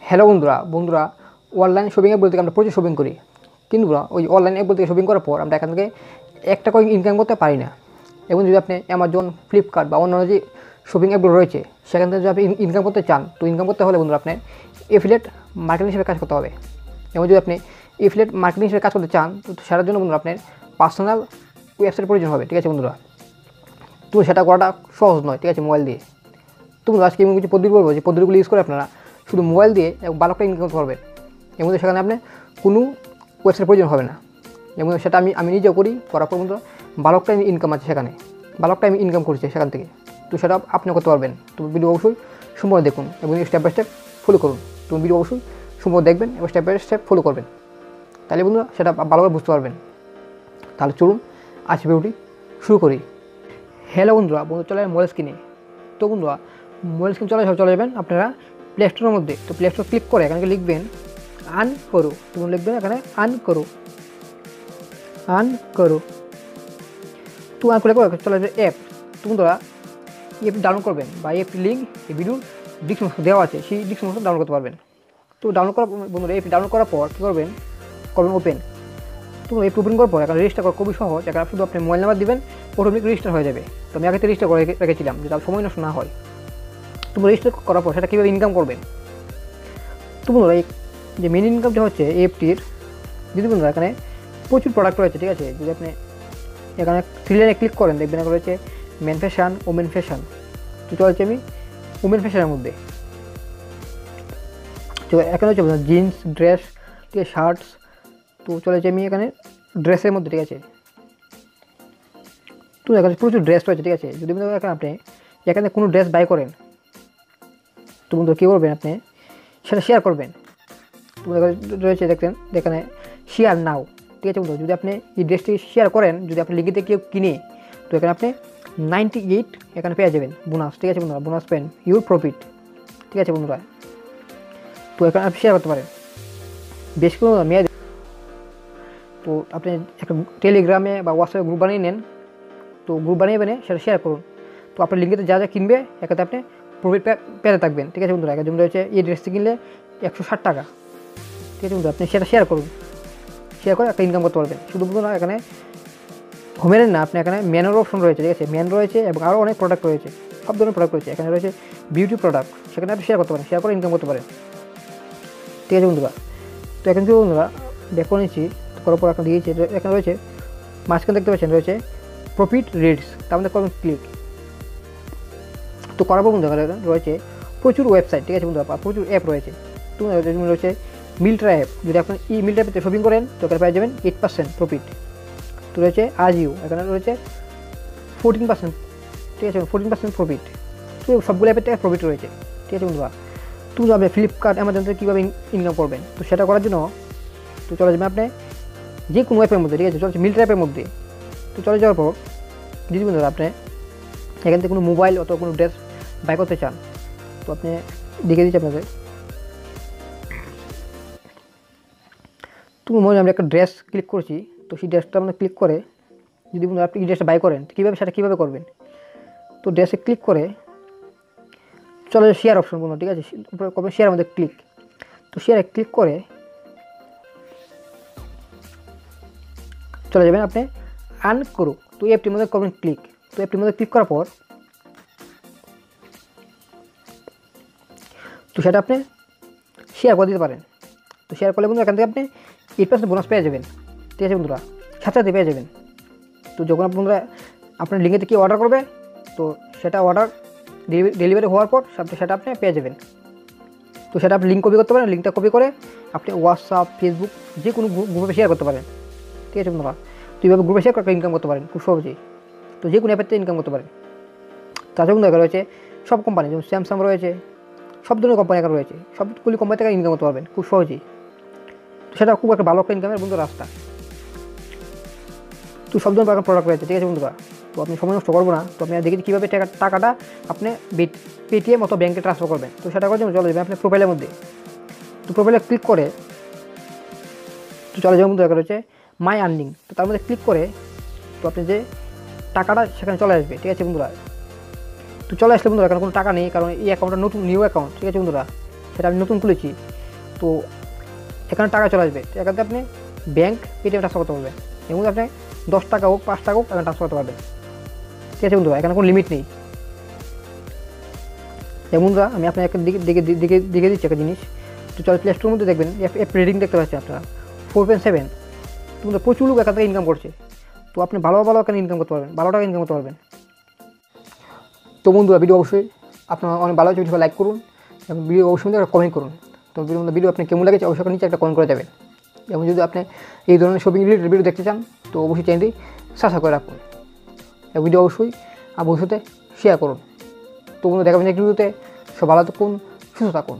Hello বন্ধুরা online shopping app বলতে আমরা প্রচুর শপিং করি, কিন্তু ওই অনলাইন অ্যাপ বলতে শপিং করার পর আমরা এখান থেকে একটা কয়েন ইনকাম করতে পারি না। এবং যদি আপনি অ্যামাজন, ফ্লিপকার্ট বা অন্যান্য যে শপিং অ্যাপগুলো রয়েছে সেখান থেকে যদি আপনি ইনকাম করতে চান, তো ইনকাম করতে হলে বন্ধুরা আপনি এফিলিয়েট মার্কেটিং হিসেবে কাজ করতে হবে। এবং যদি আপনি এফিলিয়েট মার্কেটিং হিসেবে কাজ করতে চান, তো সেটার জন্য বন্ধুরা আপনার পার্সোনাল ওয়েবসাইট প্রয়োজন হবে। ঠিক আছে বন্ধুরা, তো সেটা করাটা সহজ নয়, ঠিক আছে, মোবাইল দিয়ে। তো বন্ধুরা আজকে আমি কিছু পদ্ধতি বলবো, যে পদ্ধতিগুলো ইউজ করে আপনারা শুধু মোবাইল দিয়ে ভালো একটা ইনকাম করতে পারবেন, এবং সেখানে আপনি কোনো ওয়েবসাইট প্রয়োজন হবে না। এবং সেটা আমি নিজেও করার পর বন্ধুরা ভালো একটা ইনকাম আছে, সেখানে ভালো একটা আমি ইনকাম করছি সেখান থেকে। তো সেটা আপনিও করতে পারবেন। তো ভিডিও অবশ্যই সম্পূর্ণ দেখুন এবং স্টেপ বাই স্টেপ ফলো করুন। তো ভিডিও অবশ্যই সম্পূর্ণ দেখবেন এবং স্টেপ বাই স্টেপ ফলো করবেন, তাহলে বন্ধুরা সেটা ভালোভাবে বুঝতে পারবেন। তাহলে চলুন আজকে ভিডিওটি শুরু করি। হ্যালো বন্ধুরা চলে যাবেন মোবাইল স্ক্রিনে। তো বন্ধুরা মোবাইল স্ক্রিন চলে যাবেন আপনারা প্লে স্টোরের মধ্যে। তো প্লে স্টোর ক্লিক করে এখানে লিখবেন আর্ন করো। তুমি লিখবেন এখানে আর্ন করো। তো আর্ন করে চলে যাবে অ্যাপ। তো বন্ধুরা অ্যাপটি ডাউনলোড করবেন, বা অ্যাপটির লিঙ্ক এই ভিডিওর ডিসক্রিপশন দেওয়া আছে, সেই ডিসক্রিপশন ডাউনলোড করতে পারবেন। তো ডাউনলোড করার বন্ধুরা অ্যাপটি ডাউনলোড করার পর কী করবেন ওপেন। তো অ্যাপটি ওপেন করার পর এখানে রেজিস্টার করা খুবই সহজ। এখানে শুধু আপনি মোবাইল নাম্বার দিবেন, অটোমেটিক রেজিস্টার হয়ে যাবে। তো আমি আগে রেজিস্টার করে রেখেছিলাম, যেটা সময় নষ্ট না হয়। তো রেজিস্টার করার পর সেটা কীভাবে ইনকাম করবেন। তো বন্ধুরা এই যে মেন ইনকামটা হচ্ছে অ্যাপটির, যদি বন্ধুরা এখানে প্রচুর প্রোডাক্ট রয়েছে, ঠিক আছে। যদি আপনি এখানে থ্রি লাইনে ক্লিক করেন দেখবেন এখানে রয়েছে মেন ফ্যাশন, ওমেন ফ্যাশন। তো চলেছে আমি ওমেন ফ্যাশনের মধ্যে। তো এখানে হচ্ছে জিন্স, ড্রেস, ঠিক আছে, শার্টস। তো চলেছে আমি এখানে ড্রেসের মধ্যে, ঠিক আছে। তো এখানে প্রচুর ড্রেস রয়েছে, ঠিক আছে। যদি আপনি এখানে কোনো ড্রেস বাই করেন, তো বন্ধুরা কী করবেন, আপনি সেটা শেয়ার করবেন। তো রয়েছে দেখেন এখানে শেয়ার নাও, ঠিক আছে বন্ধু। যদি আপনি এই ড্রেসটি শেয়ার করেন, যদি আপনি লিখিতে কেউ কিনে, তো এখানে আপনি 98 এখানে পেয়ে যাবেন বোনাস, ঠিক আছে বন্ধুরা। বোনাস পেন ইউর প্রফিট, ঠিক আছে বন্ধুরা। তো এখানে আপনি শেয়ার করতে পারেন বেশ কোনো মেয়াদ। তো আপনি একটা টেলিগ্রামে বা হোয়াটসঅ্যাপে গ্রুপ বানিয়ে নেন। তো গ্রুপ বানিয়ে সেটা শেয়ার করুন। তো আপনার লিঙ্কেতে যা কিনবে এখানে আপনি প্রফিট পেতে থাকবেন, ঠিক আছে বন্ধুরা। যেমন রয়েছে এই ড্রেসটি কিনলে 160 টাকা, ঠিক আছে বন্ধুরা। আপনি সেটা শেয়ার করুন, শেয়ার করে একটা ইনকাম করতে পারবেন। শুধু বন্ধুরা এখানে হোমের না, আপনি এখানে ম্যানের অপশন রয়েছে, ঠিক আছে। ম্যান রয়েছে এবং আরও অনেক প্রোডাক্ট রয়েছে, সব ধরনের প্রোডাক্ট রয়েছে। এখানে রয়েছে বিউটি প্রোডাক্ট, সেখানে আপনি শেয়ার করতে পারেন, শেয়ার করে ইনকাম করতে পারেন, ঠিক আছে বন্ধুরা। তো এখন কি বন্ধুরা ব্যাক করে নিচ্ছি, করার পর এখন দিয়েছে এখানে রয়েছে মাঝখানে দেখতে পাচ্ছেন রয়েছে প্রফিট রেটস। তার মধ্যে করবেন ক্লিক। তো করার পর বন্ধুরা রয়েছে প্রচুর ওয়েবসাইট, ঠিক আছে বন্ধুরা, প্রচুর অ্যাপ রয়েছে। তো রয়েছে মিল্ট্রা অ্যাপ। যদি আপনি এই মিল্ট্রা অ্যাপে শপিং করেন, তো এখানে পেয়ে যাবেন 8% প্রফিট। তো রয়েছে আজিও, এখানে রয়েছে 14%, ঠিক আছে, 14% প্রফিট। তো সবগুলো অ্যাপের থেকে প্রফিট রয়েছে, ঠিক আছে বন্ধুরা। তো আপনি ফ্লিপকার্ট, অ্যামাজন থেকে কীভাবে ইনকাম করবেন, তো সেটা করার জন্য তো চলে যাবেন আপনি যে কোনো অ্যাপের মধ্যে, ঠিক আছে। চলছে মিল্ট্রা অ্যাপের মধ্যে। তো চলে যাওয়ার পর যদি বন্ধুরা আপনি এখান থেকে কোনো মোবাইল অথবা কোনো ড্রেস বাই করতে চান, তো আপনি দেখে দিচ্ছি আপনাদের। তো মনে আমরা একটা ড্রেস ক্লিক করছি। তো সেই ড্রেসটা আমরা ক্লিক করে যদি বন্ধুরা আপনি এই ড্রেসটা বাই করেন, সেটা কীভাবে করবেন। তো ড্রেসে ক্লিক করে চলে যাবে শেয়ার অপশন বন্ধু, ঠিক আছে। উপরে করবেন শেয়ার মধ্যে ক্লিক। তো শেয়ারে ক্লিক করে চলে যাবেন আপনি আর্ন করো। তো অ্যাপটির মধ্যে করবেন ক্লিক। তো অ্যাপটির মধ্যে ক্লিক করার পর তো সেটা আপনি শেয়ার করে দিতে পারেন। তো শেয়ার করলে বন্ধু এখান থেকে আপনি 8% বোনাস পেয়ে যাবেন, ঠিক আছে বন্ধুরা, সাথে পেয়ে যাবেন। তো যখন বন্ধুরা আপনার লিঙ্কেতে কি অর্ডার করবে, তো সেটা অর্ডার ডেলিভারি হওয়ার পর সেটা আপনি পেয়ে যাবেন। তো সেটা আপনি লিঙ্ক কপি করতে পারেন। লিঙ্কটা কপি করে আপনি হোয়াটসঅ্যাপ, ফেসবুক যে কোনো গ্রুপে শেয়ার করতে পারেন, ঠিক আছে বন্ধুরা। তো এইভাবে গ্রুপে শেয়ার করে ইনকাম করতে পারেন খুব সহজেই। তো যে কোনো অ্যাপের থেকে ইনকাম করতে পারেন। তাছাড়া বন্ধু এখানে রয়েছে সব কোম্পানি, যেমন স্যামসাং রয়েছে, সব ধরনের কোম্পানি এখানে রয়েছে। সবগুলি কোম্পানি থেকে ইনকাম করতে পারবেন খুব সহজেই। তো সেটা খুব একটা ভালো একটা ইনকামের বন্ধু রাস্তা। তো সব ধরনের প্রোডাক্ট রয়েছে, ঠিক আছে বন্ধুরা। তো আপনি সময় নষ্ট করবো না। তো আপনি দেখেছি কীভাবে টাকাটা আপনি পেটিএম অথবা ব্যাঙ্কে ট্রান্সফার করবেন। তো সেটা করার জন্য চলে যাবেন আপনি প্রোফাইলের মধ্যে। তো প্রোফাইলে ক্লিক করে তো চলে যাবেন বন্ধু, এখানে রয়েছে মাই আর্নিং। তো তার মধ্যে ক্লিক করে তো আপনি যে টাকাটা সেখানে চলে আসবে, ঠিক আছে বন্ধুরা। তো চলে আসলে বন্ধুরা এখানে কোনো টাকা নেই, কারণ এই অ্যাকাউন্টটা নতুন নিউ অ্যাকাউন্ট, ঠিক আছে বন্ধুরা। সেটা আমি নতুন খুলেছি, তো এখানে টাকা চলে আসবে। তো এখানে আপনি ব্যাঙ্ক পেটিএম ট্রান্সফার করতে পারবেন, এবং আপনি 10 টাকা হোক 5 টাকা হোক এখানে ট্রান্সফার করতে পারবেন। ঠিক আছে বন্ধুরা, এখানে কোনো লিমিট নেই। বন্ধুরা আমি আপনাকে দিকে দিচ্ছি একটা জিনিস। তো চল প্লে স্টোরের মধ্যে দেখবেন অ্যাপ রেটিং দেখতে পাচ্ছেন আপনারা 4.7। কিন্তু প্রচুর লোক এখান থেকে ইনকাম করছে। তো আপনি ভালো এখানে ইনকাম করতে পারবেন, ভালো টাকা ইনকাম করতে পারবেন। তো বন্ধুরা ভিডিও অবশ্যই আপনারা অনেক ভালো হচ্ছে, ভিডিও লাইক করুন এবং ভিডিও অবশ্যই একটা কমেন্ট করুন। তো ভিডিও আপনি কেমন লাগেছে অবশ্যই নিচে একটা কমেন্ট করে যাবেন। এবং যদি আপনি এই ধরনের শপিং রিলেটেড ভিডিও দেখতে চান তো অবশ্যই চ্যানেলটি সাবস্ক্রাইব করে রাখুন এবং ভিডিও অবশ্যই ভবিষ্যতে শেয়ার করুন। তো বন্ধু দেখাবেন একটি ভিডিওতে। সব ভালো থাকুন, সুস্থ থাকুন।